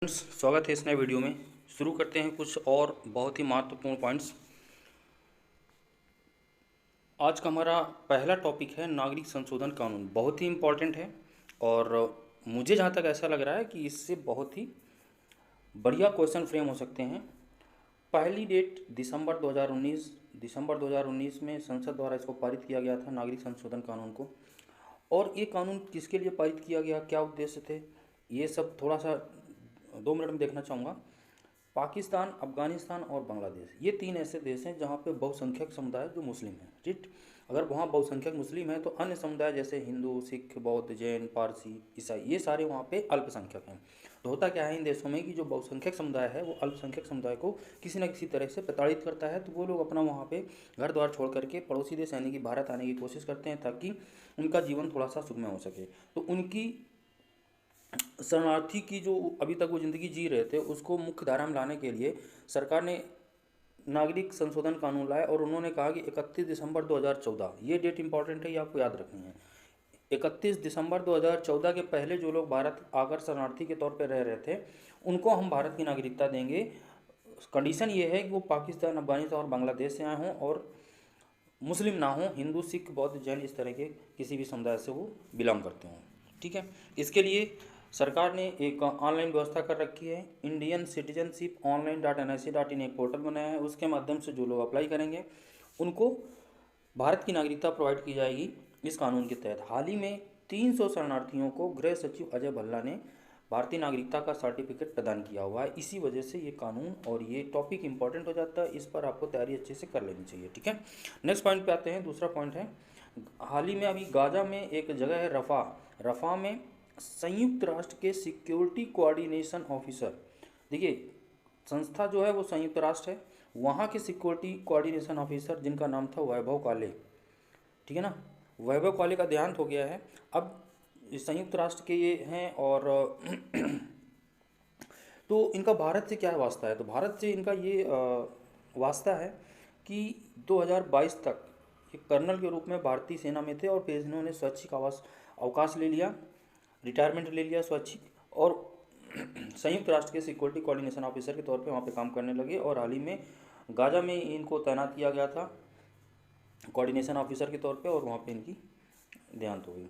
स्वागत है इस नए वीडियो में। शुरू करते हैं कुछ और बहुत ही महत्वपूर्ण पॉइंट्स। आज का हमारा पहला टॉपिक है नागरिक संशोधन कानून। बहुत ही इम्पोर्टेंट है और मुझे जहाँ तक ऐसा लग रहा है कि इससे बहुत ही बढ़िया क्वेश्चन फ्रेम हो सकते हैं। पहली डेट दिसंबर 2019 में संसद द्वारा इसको पारित किया गया था, नागरिक संशोधन कानून को। और ये कानून किसके लिए पारित किया गया, क्या उद्देश्य थे, ये सब थोड़ा सा 2 मिनट में देखना चाहूँगा। पाकिस्तान, अफगानिस्तान और बांग्लादेश, ये 3 ऐसे देश हैं जहाँ पे बहुसंख्यक समुदाय जो मुस्लिम हैं, ठीक। अगर वहाँ बहुसंख्यक मुस्लिम हैं तो अन्य समुदाय जैसे हिंदू, सिख, बौद्ध, जैन, पारसी, ईसाई, ये सारे वहाँ पे अल्पसंख्यक हैं। तो होता क्या है इन देशों में कि जो बहुसंख्यक समुदाय है वो अल्पसंख्यक समुदाय को किसी न किसी तरह से प्रताड़ित करता है, तो वो लोग अपना वहाँ पे घर द्वार छोड़ करके पड़ोसी देश यानी कि भारत आने की कोशिश करते हैं ताकि उनका जीवन थोड़ा सा सुखमय हो सके। तो उनकी शरणार्थी की जो अभी तक वो ज़िंदगी जी रहे थे उसको मुख्य धारा में लाने के लिए सरकार ने नागरिक संशोधन कानून लाया और उन्होंने कहा कि 31 दिसंबर 2014, ये डेट इंपॉर्टेंट है, ये आपको याद रखनी है। 31 दिसंबर 2014 के पहले जो लोग भारत आकर शरणार्थी के तौर पर रह रहे थे उनको हम भारत की नागरिकता देंगे। कंडीशन ये है कि वो पाकिस्तान, अफगानिस्तान और बांग्लादेश से आए हों और मुस्लिम ना हों, हिंदू, सिख, बौद्ध, जैन इस तरह के किसी भी समुदाय से वो बिलोंग करते हों, ठीक है। इसके लिए सरकार ने एक ऑनलाइन व्यवस्था कर रखी है, इंडियन सिटीजनशिप online.nic.in एक पोर्टल बनाया है। उसके माध्यम से जो लोग अप्लाई करेंगे उनको भारत की नागरिकता प्रोवाइड की जाएगी इस कानून के तहत। हाल ही में 300 शरणार्थियों को गृह सचिव अजय भल्ला ने भारतीय नागरिकता का सर्टिफिकेट प्रदान किया हुआ है। इसी वजह से ये कानून और ये टॉपिक इंपॉर्टेंट हो जाता है, इस पर आपको तैयारी अच्छे से कर लेनी चाहिए, ठीक है। नेक्स्ट पॉइंट पे आते हैं। दूसरा पॉइंट है, हाल ही में अभी गाजा में एक जगह है रफ़ा में संयुक्त राष्ट्र के सिक्योरिटी कोऑर्डिनेशन ऑफिसर, देखिए संस्था जो है वो संयुक्त राष्ट्र है, वहाँ के सिक्योरिटी कोऑर्डिनेशन ऑफिसर जिनका नाम था वैभव काले, ठीक है ना, वैभव काले का देहांत हो गया है। अब संयुक्त राष्ट्र के ये हैं और तो इनका भारत से क्या वास्ता है, तो भारत से इनका ये वास्ता है कि 2022 तक ये कर्नल के रूप में भारतीय सेना में थे और फिर इन्होंने स्वैच्छिक अवकाश ले लिया, रिटायरमेंट ले लिया स्वैच्छिक, और संयुक्त राष्ट्र के सिक्योरिटी कोऑर्डिनेशन ऑफिसर के तौर पे वहाँ पे काम करने लगे। और हाल ही में गाजा में इनको तैनात किया गया था कोऑर्डिनेशन ऑफिसर के तौर पे और वहाँ पे इनकी देहांत हो गई।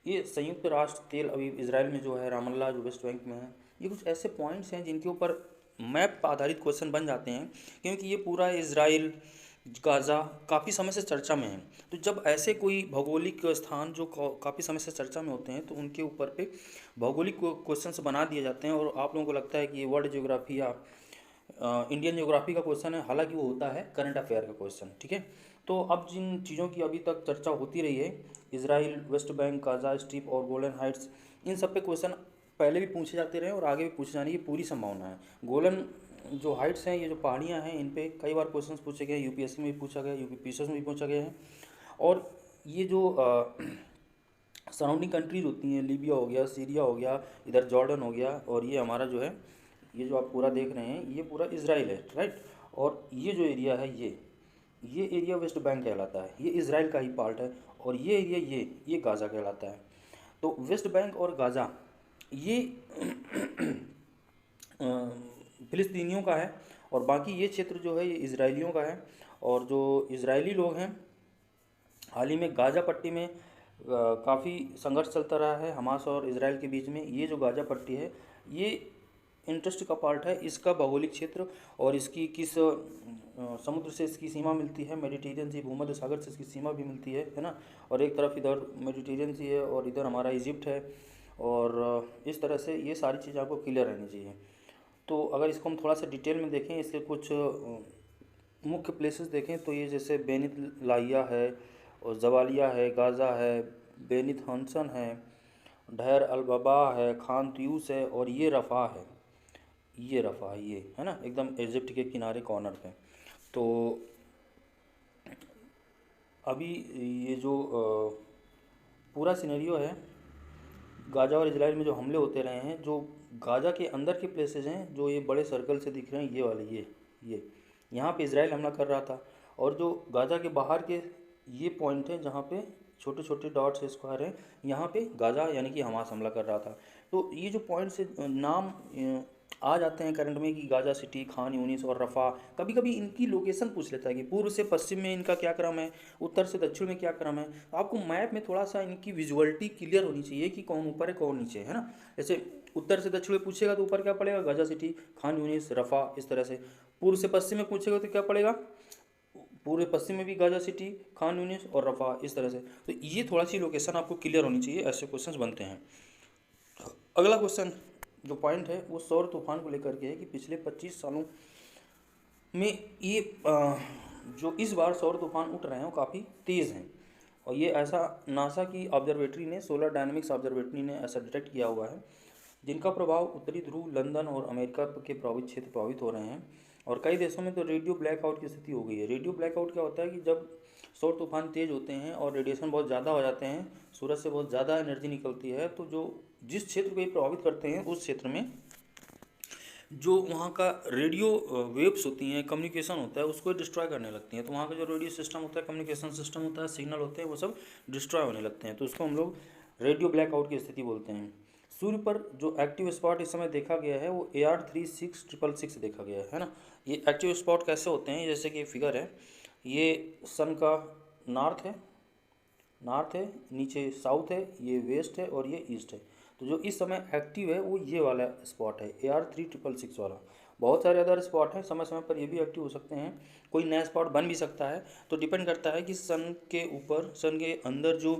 ये संयुक्त राष्ट्र तेल अवीव इसराइल में जो है, रामल्ला जो वेस्ट बैंक में है, ये कुछ ऐसे पॉइंट्स हैं जिनके ऊपर मैप आधारित क्वेश्चन बन जाते हैं, क्योंकि ये पूरा इसराइल, गाज़ा काफ़ी समय से चर्चा में है। तो जब ऐसे कोई भौगोलिक स्थान जो काफ़ी समय से चर्चा में होते हैं तो उनके ऊपर पे भौगोलिक क्वेश्चंस बना दिए जाते हैं और आप लोगों को लगता है कि ये वर्ल्ड ज्योग्राफी या इंडियन ज्योग्राफी का क्वेश्चन है, हालांकि वो होता है करंट अफेयर का क्वेश्चन, ठीक है। तो अब जिन चीज़ों की अभी तक चर्चा होती रही है, Israel, West Bank, Gaza strip और गोलन हाइट्स, इन सब पे क्वेश्चन पहले भी पूछे जाते रहे और आगे भी पूछे जाने की पूरी संभावना है। गोलन जो हाइट्स हैं, ये जो पहाड़ियाँ हैं, इन पे कई बार क्वेश्चंस पूछे गए, यूपीएससी में भी पूछा गया, यूपीपीसीएस में भी पूछा गया है। और ये जो सराउंडिंग कंट्रीज होती हैं, लीबिया हो गया, सीरिया हो गया, इधर जॉर्डन हो गया, और ये हमारा जो है, ये जो आप पूरा देख रहे हैं ये पूरा इसराइल है, राइट। और ये जो एरिया है ये एरिया वेस्ट बैंक कहलाता है, ये इसराइल का ही पार्ट है। और ये एरिया ये गाज़ा कहलाता है। तो वेस्ट बैंक और गाज़ा ये फिलिस्तीनियों का है और बाकी ये क्षेत्र जो है ये इजरायलियों का है। और जो इजरायली लोग हैं, हाल ही में गाज़ा पट्टी में काफ़ी संघर्ष चलता रहा है हमास और इसराइल के बीच में। ये जो गाज़ा पट्टी है ये इंटरेस्ट का पार्ट है, इसका भौगोलिक क्षेत्र और इसकी किस समुद्र से इसकी सीमा मिलती है, मेडिटेरियन सी, भूमध्य सागर से इसकी सीमा भी मिलती है ना। और एक तरफ इधर मेडिटेरियन सी है और इधर हमारा इजिप्ट है, और इस तरह से ये सारी चीज़ आपको क्लियर रहनी चाहिए। तो अगर इसको हम थोड़ा सा डिटेल में देखें, इसके कुछ मुख्य प्लेसेस देखें तो ये जैसे बेनित लाहिया है और जवालिया है, गाज़ा है, बेनित हंसन है, डहर अलबबा है, खान त्यूस है, और ये रफ़ा है, ये रफ़ा ये है ना, एकदम इजिप्ट के किनारे कॉर्नर पे। तो अभी ये जो पूरा सिनेरियो है, गाज़ा और इजराइल में जो हमले होते रहे हैं, जो गाज़ा के अंदर के प्लेसेस हैं जो ये बड़े सर्कल से दिख रहे हैं, ये वाले ये यहाँ पे इसराइल हमला कर रहा था, और जो गाज़ा के बाहर के ये पॉइंट है जहाँ पे छोटे छोटे डॉट्स स्क्वायर हैं, यहाँ पे गाजा यानी कि हमास हमला कर रहा था। तो ये जो पॉइंट से नाम आ जाते हैं करंट में कि गाजा सिटी, खान यूनिस और रफ़ा। कभी कभी इनकी लोकेशन पूछ लेता है कि पूर्व से पश्चिम में इनका क्या क्रम है, उत्तर से दक्षिण में क्या क्रम है। तो आपको मैप में थोड़ा सा इनकी विजुअलिटी क्लियर होनी चाहिए कि कौन ऊपर है कौन नीचे है ना। जैसे उत्तर से दक्षिण में पूछेगा तो ऊपर क्या पड़ेगा, गाजा सिटी, खान यूनिस, रफ़ा, इस तरह से। पूर्व से पश्चिम में पूछेगा तो क्या पड़ेगा, पूरे पश्चिम में भी गाजा सिटी, खान यूनिस और रफ़ा, इस तरह से। तो ये थोड़ा सी लोकेशन आपको क्लियर होनी चाहिए, ऐसे क्वेश्चंस बनते हैं। अगला क्वेश्चन जो पॉइंट है वो सौर तूफान को लेकर के है कि पिछले 25 सालों में ये जो इस बार सौर तूफान उठ रहे हैं वो काफ़ी तेज़ हैं। और ये ऐसा नासा की ऑब्जर्वेटरी ने, सोलर डायनेमिक्स ऑब्जर्वेटरी ने ऐसा डिटेक्ट किया हुआ है, जिनका प्रभाव उत्तरी ध्रुव, लंदन और अमेरिका के प्रभावित क्षेत्र प्रभावित हो रहे हैं। और कई देशों में तो रेडियो ब्लैकआउट की स्थिति हो गई है। रेडियो ब्लैकआउट क्या होता है कि जब सौर तूफान तेज़ होते हैं और रेडिएशन बहुत ज़्यादा हो जाते हैं, सूरज से बहुत ज़्यादा एनर्जी निकलती है, तो जो जिस क्षेत्र को ये प्रभावित करते हैं उस क्षेत्र में जो वहाँ का रेडियो वेव्स होती हैं, कम्युनिकेशन होता है, उसको डिस्ट्रॉय करने लगती हैं। तो वहाँ का जो रेडियो सिस्टम होता है, कम्युनिकेशन सिस्टम होता है, सिग्नल होते हैं, वो सब डिस्ट्रॉय होने लगते हैं। तो उसको हम लोग रेडियो ब्लैकआउट की स्थिति बोलते हैं। सूर्य पर जो एक्टिव स्पॉट इस समय देखा गया है वो AR 36666 देखा गया है ना। ये एक्टिव स्पॉट कैसे होते हैं, जैसे कि फिगर है, ये सन का नॉर्थ है, नीचे साउथ है, ये वेस्ट है और ये ईस्ट है। तो जो इस समय एक्टिव है वो ये वाला स्पॉट है, AR 36666 वाला। बहुत सारे अदर स्पॉट हैं, समय समय पर ये भी एक्टिव हो सकते हैं, कोई नया स्पॉट बन भी सकता है। तो डिपेंड करता है कि सन के ऊपर, सन के अंदर जो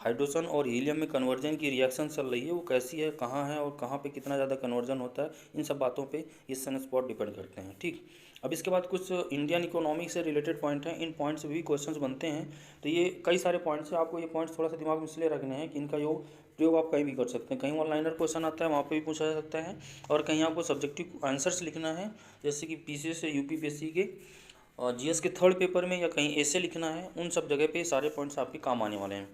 हाइड्रोजन और हीलियम में कन्वर्जन की रिएक्शन चल रही है वो कैसी है, कहाँ है और कहाँ पे कितना ज़्यादा कन्वर्जन होता है, इन सब बातों पे ये सन स्पॉट डिपेंड करते हैं। ठीक, अब इसके बाद कुछ इंडियन इकोनॉमी से रिलेटेड पॉइंट हैं, इन पॉइंट्स भी क्वेश्चंस बनते हैं। तो ये कई सारे पॉइंट्स हैं, आपको ये पॉइंट्स थोड़ा सा दिमाग में इसलिए रखने हैं कि इनका योग प्रयोग आप कहीं भी कर सकते हैं। कहीं ऑनलाइनर क्वेश्चन आता है वहाँ पे भी पूछा जा सकता है, और कहीं आपको सब्जेक्टिव आंसर्स लिखना है, जैसे कि PCS से UPPSC के और GS के थर्ड पेपर में, या कहीं ऐसे लिखना है, उन सब जगह पे सारे पॉइंट्स आपके काम आने वाले हैं।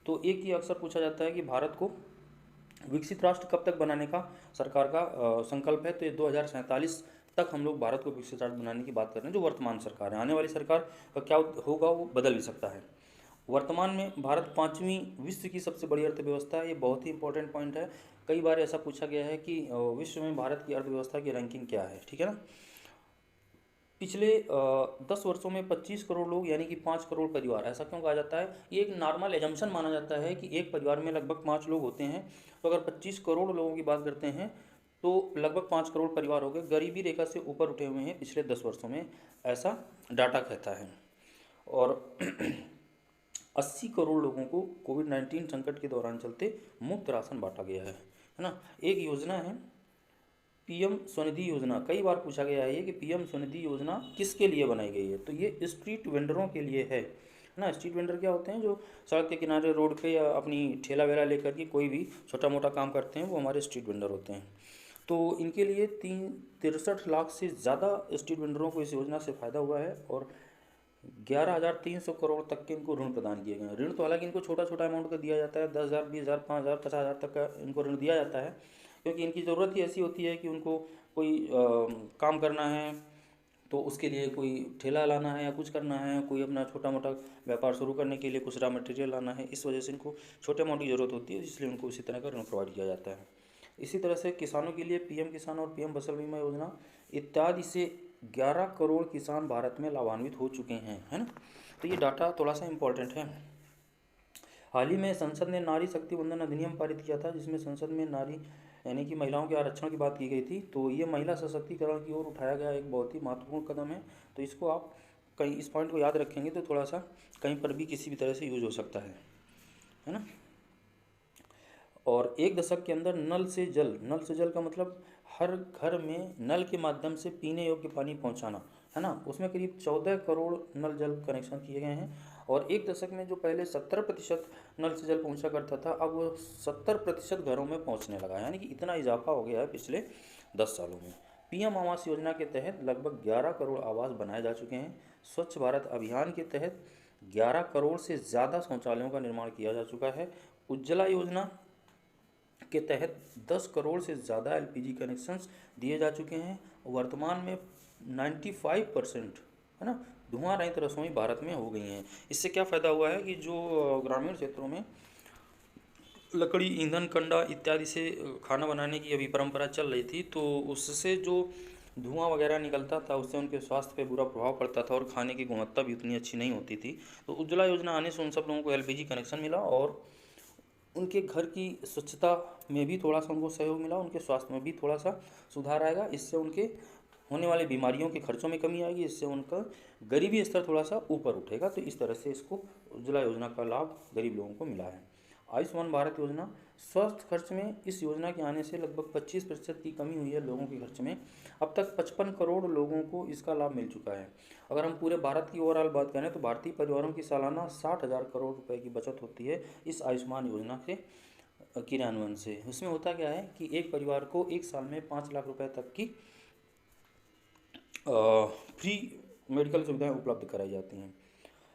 तो एक ये अक्सर पूछा जाता है कि भारत को विकसित राष्ट्र कब तक बनाने का सरकार का संकल्प है। तो ये 2047 तक हम लोग भारत को विकसित राष्ट्र बनाने की बात कर रहे हैं। जो वर्तमान सरकार है, आने वाली सरकार का क्या होगा वो बदल भी सकता है। वर्तमान में भारत 5वीं विश्व की सबसे बड़ी अर्थव्यवस्था है। ये बहुत ही इंपॉर्टेंट पॉइंट है, कई बार ऐसा पूछा गया है कि विश्व में भारत की अर्थव्यवस्था की रैंकिंग क्या है, ठीक है ना। पिछले 10 वर्षों में 25 करोड़ लोग यानी कि 5 करोड़ परिवार, ऐसा क्यों कहा जाता है, ये एक नॉर्मल एजम्पशन माना जाता है कि एक परिवार में लगभग 5 लोग होते हैं। तो अगर 25 करोड़ लोगों की बात करते हैं तो लगभग 5 करोड़ परिवार हो गए, गरीबी रेखा से ऊपर उठे हुए हैं पिछले 10 वर्षों में, ऐसा डाटा कहता है। और 80 करोड़ लोगों को कोविड-19 संकट के दौरान चलते मुफ्त राशन बांटा गया है ना। एक योजना है PM स्वनिधि योजना, कई बार पूछा गया है ये कि PM स्वनिधि योजना किसके लिए बनाई गई है। तो ये स्ट्रीट वेंडरों के लिए है ना। स्ट्रीट वेंडर क्या होते हैं, जो सड़क के किनारे रोड पे या अपनी ठेला वेला लेकर के कोई भी छोटा मोटा काम करते हैं, वो हमारे स्ट्रीट वेंडर होते हैं। तो इनके लिए 63 लाख से ज़्यादा स्ट्रीट वेंडरों को इस योजना से फ़ायदा हुआ है, और 11,300 करोड़ तक के इनको ऋण प्रदान किए गए हैं। ऋण तो हालांकि इनको छोटा छोटा अमाउंट का दिया जाता है, 10,000, 20,000, 5,000, 50,000 तक का इनको ऋण दिया जाता है, क्योंकि इनकी ज़रूरत ही ऐसी होती है कि उनको कोई काम करना है, तो उसके लिए कोई ठेला लाना है या कुछ करना है, कोई अपना छोटा मोटा व्यापार शुरू करने के लिए कुछ रॉ मटेरियल लाना है, इस वजह से इनको छोटे अमाउंट की ज़रूरत होती है, इसलिए उनको इसी तरह का ऋण प्रोवाइड किया जाता है। इसी तरह से किसानों के लिए PM किसान और PM फसल बीमा योजना इत्यादि से 11 करोड़ किसान भारत में लाभान्वित हो चुके हैं, है ना। तो ये डाटा थोड़ा सा इम्पोर्टेंट है। हाल ही में संसद ने नारी शक्ति वंदन अधिनियम पारित किया था, जिसमें संसद में नारी यानी कि महिलाओं के आरक्षण की बात की गई थी। तो ये महिला सशक्तिकरण की ओर उठाया गया एक बहुत ही महत्वपूर्ण कदम है। तो इसको आप कहीं इस पॉइंट को याद रखेंगे तो थोड़ा सा कहीं पर भी किसी भी तरह से यूज हो सकता है ना। और 1 दशक के अंदर नल से जल का मतलब हर घर में नल के माध्यम से पीने योग्य पानी पहुंचाना, है ना। उसमें करीब 14 करोड़ नल जल कनेक्शन किए गए हैं। और 1 दशक में जो पहले 70% नल से जल पहुंचा करता था, अब वो 70% घरों में पहुंचने लगा, यानी कि इतना इजाफा हो गया है पिछले 10 सालों में। PM आवास योजना के तहत लगभग 11 करोड़ आवास बनाए जा चुके हैं। स्वच्छ भारत अभियान के तहत 11 करोड़ से ज़्यादा शौचालयों का निर्माण किया जा चुका है। उज्ज्वला योजना के तहत 10 करोड़ से ज़्यादा LPG कनेक्शंस दिए जा चुके हैं। वर्तमान में 95% है ना, धुआं रहित रसोई भारत में हो गई हैं। इससे क्या फ़ायदा हुआ है कि जो ग्रामीण क्षेत्रों में लकड़ी, ईंधन, कंडा इत्यादि से खाना बनाने की अभी परंपरा चल रही थी, तो उससे जो धुआं वगैरह निकलता था उससे उनके स्वास्थ्य पे बुरा प्रभाव पड़ता था और खाने की गुणवत्ता भी उतनी अच्छी नहीं होती थी। तो उज्ज्वला योजना आने से उन सब लोगों को एलपीजी कनेक्शन मिला और उनके घर की स्वच्छता में भी थोड़ा सा उनको सहयोग मिला, उनके स्वास्थ्य में भी थोड़ा सा सुधार आएगा। इससे उनके होने वाले बीमारियों के खर्चों में कमी आएगी, इससे उनका गरीबी स्तर थोड़ा सा ऊपर उठेगा। तो इस तरह से इसको उज्ज्वला योजना का लाभ गरीब लोगों को मिला है। आयुष्मान भारत योजना, स्वास्थ्य खर्च में इस योजना के आने से लगभग 25% की कमी हुई है लोगों के खर्च में। अब तक 55 करोड़ लोगों को इसका लाभ मिल चुका है। अगर हम पूरे भारत की ओवरऑल बात करें तो भारतीय परिवारों की सालाना 60,000 करोड़ रुपए की बचत होती है इस आयुष्मान योजना के क्रियान्वयन से। उसमें होता क्या है कि एक परिवार को एक साल में 5 लाख रुपए तक की फ्री मेडिकल सुविधाएं उपलब्ध कराई जाती हैं।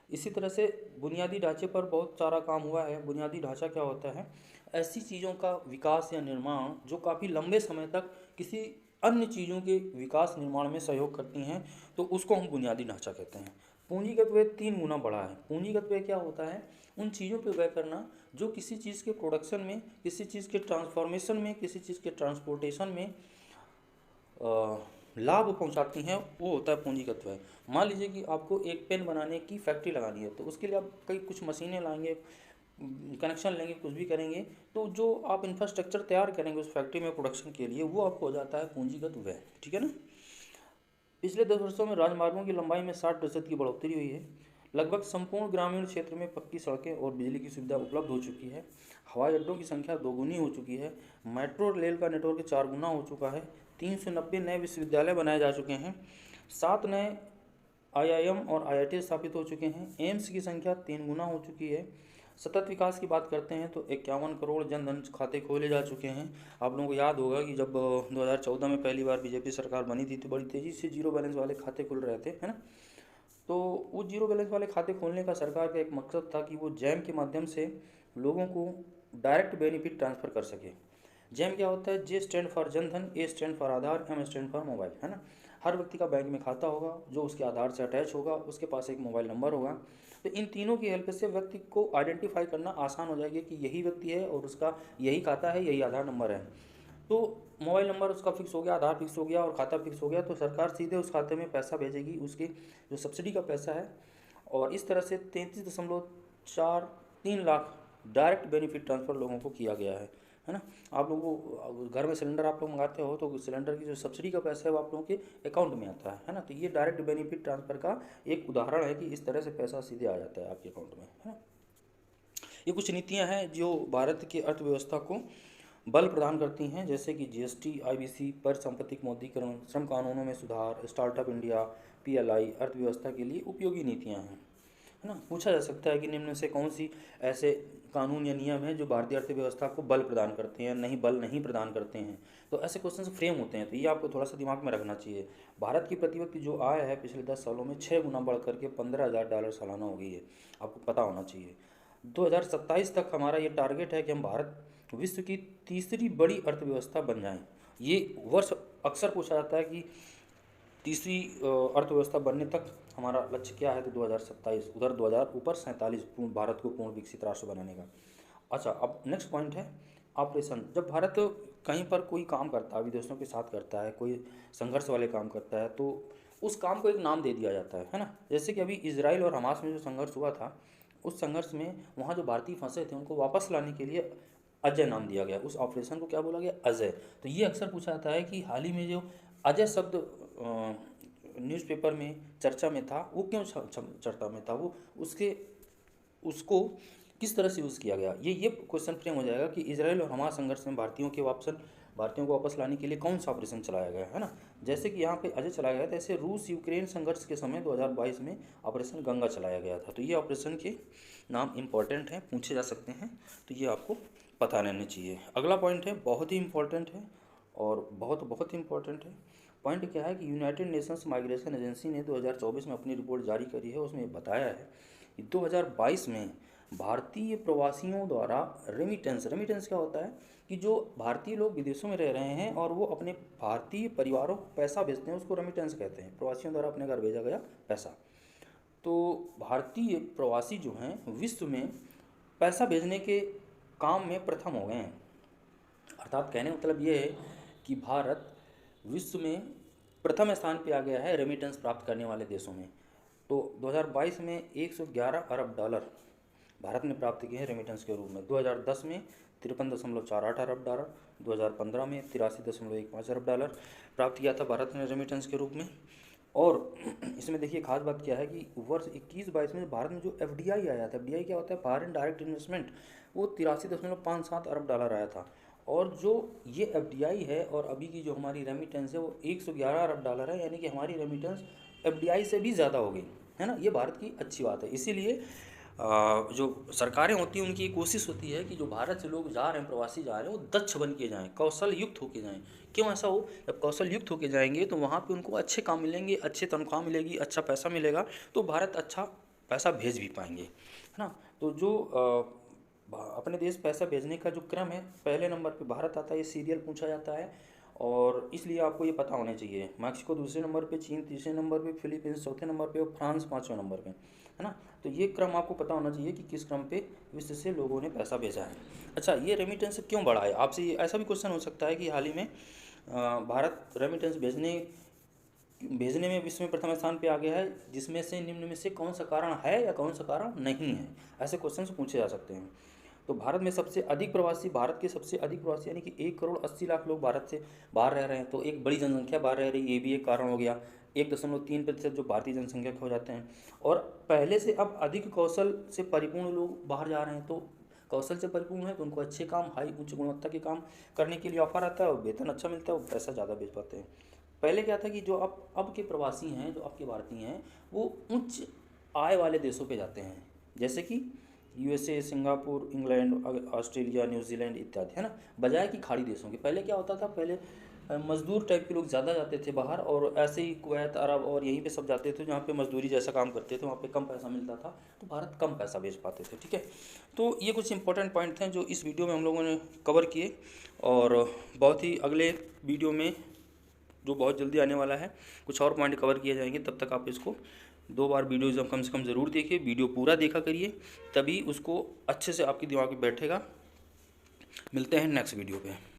इसी तरह से बुनियादी ढांचे पर बहुत सारा काम हुआ है। बुनियादी ढांचा क्या होता है? ऐसी चीज़ों का विकास या निर्माण जो काफ़ी लंबे समय तक किसी अन्य चीज़ों के विकास निर्माण में सहयोग करती हैं, तो उसको हम बुनियादी ढांचा कहते हैं। पूंजीगत व्यय 3 गुना बढ़ा है। पूंजीगत व्यय क्या होता है? उन चीज़ों पर व्यय करना जो किसी चीज़ के प्रोडक्शन में, किसी चीज़ के ट्रांसफॉर्मेशन में, किसी चीज़ के ट्रांसपोर्टेशन में लाभ पहुंचाती हैं, वो होता है पूंजीगत व्यय। मान लीजिए कि आपको एक पेन बनाने की फैक्ट्री लगानी है, तो उसके लिए आप कई कुछ मशीनें लाएंगे, कनेक्शन लेंगे, कुछ भी करेंगे, तो जो आप इंफ्रास्ट्रक्चर तैयार करेंगे उस फैक्ट्री में प्रोडक्शन के लिए, वो आपको हो जाता है पूंजीगत व्यय। ठीक है ना। पिछले 10 वर्षों में राजमार्गों की लंबाई में 60% की बढ़ोतरी हुई है। लगभग संपूर्ण ग्रामीण क्षेत्र में पक्की सड़कें और बिजली की सुविधा उपलब्ध हो चुकी है। हवाई अड्डों की संख्या 2 गुनी हो चुकी है। मेट्रो रेल का नेटवर्क 4 गुना हो चुका है। 390 नए विश्वविद्यालय बनाए जा चुके हैं। 7 नए आईआईएम और आईआईटी स्थापित हो चुके हैं। एम्स की संख्या 3 गुना हो चुकी है। सतत विकास की बात करते हैं तो 51 करोड़ जन धन खाते खोले जा चुके हैं। आप लोगों को याद होगा कि जब 2014 में पहली बार बीजेपी सरकार बनी थी तो बड़ी तेज़ी से जीरो बैलेंस वाले खाते खुल रहे थे, है ना। तो वो जीरो बैलेंस वाले खाते खोलने का सरकार का एक मकसद था कि वो जैम के माध्यम से लोगों को डायरेक्ट बेनिफिट ट्रांसफ़र कर सके। जैम क्या होता है? J stand for Jandhan, A stand for Aadhaar, M stand for mobile, है ना। हर व्यक्ति का बैंक में खाता होगा जो उसके आधार से अटैच होगा, उसके पास एक मोबाइल नंबर होगा। तो इन तीनों की हेल्प से व्यक्ति को आइडेंटिफाई करना आसान हो जाएगा कि यही व्यक्ति है और उसका यही खाता है, यही आधार नंबर है। तो मोबाइल नंबर उसका फिक्स हो गया, आधार फिक्स हो गया और खाता फिक्स हो गया, तो सरकार सीधे उस खाते में पैसा भेजेगी, उसके जो सब्सिडी का पैसा है। और इस तरह से 33.43 लाख डायरेक्ट बेनिफिट ट्रांसफ़र लोगों को किया गया है ना। आप लोगों को घर में सिलेंडर आप लोग मंगाते हो तो सिलेंडर की जो सब्सिडी का पैसा है वो आप लोगों के अकाउंट में आता है ना। तो ये डायरेक्ट बेनिफिट ट्रांसफ़र का एक उदाहरण है कि इस तरह से पैसा सीधे आ जाता है आपके अकाउंट में, है ना। ये कुछ नीतियां हैं जो भारत की अर्थव्यवस्था को बल प्रदान करती हैं, जैसे कि जीएसटी, आईबीसी पर संपत्ति मौद्रीकरण, श्रम कानूनों में सुधार, स्टार्टअप इंडिया, पीएलआई अर्थव्यवस्था के लिए उपयोगी नीतियां हैं, है ना। पूछा जा सकता है कि निम्न में से कौन सी ऐसे कानून या नियम हैं जो भारतीय अर्थव्यवस्था को बल प्रदान करते हैं, नहीं बल नहीं प्रदान करते हैं। तो ऐसे क्वेश्चन फ्रेम होते हैं, तो ये आपको थोड़ा सा दिमाग में रखना चाहिए। भारत की प्रति व्यक्ति जो आय है पिछले 10 सालों में 6 गुना बढ़ करके $15,000 सालाना हो गई है, आपको पता होना चाहिए। 2027 तक हमारा ये टारगेट है कि हम भारत विश्व की तीसरी बड़ी अर्थव्यवस्था बन जाएं। ये वर्ष अक्सर पूछा जाता है कि तीसरी अर्थव्यवस्था बनने तक हमारा लक्ष्य क्या है, तो 2027, उधर 2000 ऊपर 47 पूर्ण भारत को पूर्ण विकसित राष्ट्र बनाने का। अच्छा, अब नेक्स्ट पॉइंट है ऑपरेशन। जब भारत कहीं पर कोई काम करता है, विदेशों के साथ करता है, कोई संघर्ष वाले काम करता है, तो उस काम को एक नाम दे दिया जाता है ना। जैसे कि अभी इजराइल और हमास में जो संघर्ष हुआ था, उस संघर्ष में वहाँ जो भारतीय फंसे थे उनको वापस लाने के लिए अजय नाम दिया गया। उस ऑपरेशन को क्या बोला गया? अजय। तो ये अक्सर पूछा जाता है कि हाल ही में जो अजय शब्द न्यूज़पेपर में चर्चा में था, वो क्यों चर्चा में था, वो उसको किस तरह से यूज़ किया गया, ये क्वेश्चन फ्रेम हो जाएगा कि इजराइल और हमास संघर्ष में भारतीयों को वापस लाने के लिए कौन सा ऑपरेशन चलाया गया, है ना। जैसे कि यहाँ पे अजय चलाया गया था, ऐसे रूस यूक्रेन संघर्ष के समय 2022 में ऑपरेशन गंगा चलाया गया था। तो ये ऑपरेशन के नाम इंपॉर्टेंट हैं, पूछे जा सकते हैं, तो ये आपको पता रहना चाहिए। अगला पॉइंट है, बहुत ही इंपॉर्टेंट है और बहुत इंपॉर्टेंट है। पॉइंट क्या है कि यूनाइटेड नेशंस माइग्रेशन एजेंसी ने 2024 में अपनी रिपोर्ट जारी करी है। उसमें बताया है कि 2022 में भारतीय प्रवासियों द्वारा रेमिटेंस क्या होता है कि जो भारतीय लोग विदेशों में रह रहे हैं और वो अपने भारतीय परिवारों को पैसा भेजते हैं, उसको रेमिटेंस कहते हैं। प्रवासियों द्वारा अपने घर भेजा गया पैसा। तो भारतीय प्रवासी जो हैं विश्व में पैसा भेजने के काम में प्रथम हो गए हैं। अर्थात कहने का मतलब ये है कि भारत विश्व में प्रथम स्थान पे आ गया है रेमिटेंस प्राप्त करने वाले देशों में। तो 2022 में 111 अरब डॉलर भारत ने प्राप्त किए हैं रेमिटेंस के रूप में। 2010 में 53.48 अरब डॉलर, 2015 में 83.15 अरब डॉलर प्राप्त किया था भारत ने रेमिटेंस के रूप में। और इसमें देखिए खास बात क्या है कि वर्ष 21-22 में भारत में जो एफडीआई आया था, एफडीआई क्या होता है, फॉरेन डायरेक्ट इन्वेस्टमेंट, वो 83.57 अरब डॉलर आया था। और जो ये एफडीआई है और अभी की जो हमारी रेमिटेंस है वो 111 अरब डॉलर है, यानी कि हमारी रेमिटेंस एफडीआई से भी ज़्यादा हो गई है ना। ये भारत की अच्छी बात है। इसीलिए जो सरकारें होती हैं उनकी ये कोशिश होती है कि जो भारत से लोग जा रहे हैं, प्रवासी जा रहे हैं, वो दक्ष बन के जाएँ, कौशल युक्त होके जाएँ। क्यों ऐसा हो, जब कौशल युक्त होके जाएंगे तो वहाँ पे उनको अच्छे काम मिलेंगे, अच्छे तनख्वाह मिलेगी, अच्छा पैसा मिलेगा, तो भारत अच्छा पैसा भेज भी पाएंगे, है ना। तो जो अपने देश पैसा भेजने का जो क्रम है, पहले नंबर पे भारत आता है, ये सीरियल पूछा जाता है और इसलिए आपको ये पता होना चाहिए। मैक्सिको दूसरे नंबर पे, चीन तीसरे नंबर पे, फिलीपींस चौथे नंबर पे और फ्रांस पाँचवें नंबर पे, है ना। तो ये क्रम आपको पता होना चाहिए कि किस क्रम पे विश्व से लोगों ने पैसा भेजा है। अच्छा, ये रेमिटेंस क्यों बढ़ा है, आपसे ऐसा भी क्वेश्चन हो सकता है कि हाल ही में भारत रेमिटेंस भेजने में विश्व में प्रथम स्थान पे आ गया है, जिसमें से निम्न में से कौन सा कारण है या कौन सा कारण नहीं है, ऐसे क्वेश्चन पूछे जा सकते हैं। तो भारत में सबसे अधिक प्रवासी, भारत के सबसे अधिक प्रवासी यानी कि 1,80,00,000 लोग भारत से बाहर रह रहे हैं, तो एक बड़ी जनसंख्या बाहर रह रही है, ये भी एक कारण हो गया। 1.3% जो भारतीय जनसंख्या के हो जाते हैं, और पहले से अब अधिक कौशल से परिपूर्ण लोग बाहर जा रहे हैं। तो कौशल से परिपूर्ण है तो उनको अच्छे काम, हाई उच्च गुणवत्ता के काम करने के लिए ऑफर आता है और वेतन अच्छा मिलता है, वो पैसा ज़्यादा भेज पाते हैं। पहले क्या था कि जो अब के प्रवासी हैं, जो अब के भारतीय हैं, वो उच्च आय वाले देशों पे जाते हैं, जैसे कि USA, Singapore, England, Australia, New Zealand इत्यादि, है ना, बजाय कि खाड़ी देशों के। पहले क्या होता था, पहले मजदूर टाइप के लोग ज़्यादा जाते थे बाहर, और ऐसे ही कुवैत, अरब और यहीं पे सब जाते थे जहाँ पे मजदूरी जैसा काम करते थे, वहाँ पे कम पैसा मिलता था, तो भारत कम पैसा भेज पाते थे। ठीक है, तो ये कुछ इंपॉर्टेंट पॉइंट थे जो इस वीडियो में हम लोगों ने कवर किए, और बहुत ही अगले वीडियो में जो बहुत जल्दी आने वाला है कुछ और पॉइंट कवर किए जाएंगे। तब तक आप इसको 2 बार वीडियो जब कम से कम ज़रूर देखिए, वीडियो पूरा देखा करिए, तभी उसको अच्छे से आपके दिमाग में बैठेगा। मिलते हैं नेक्स्ट वीडियो पे।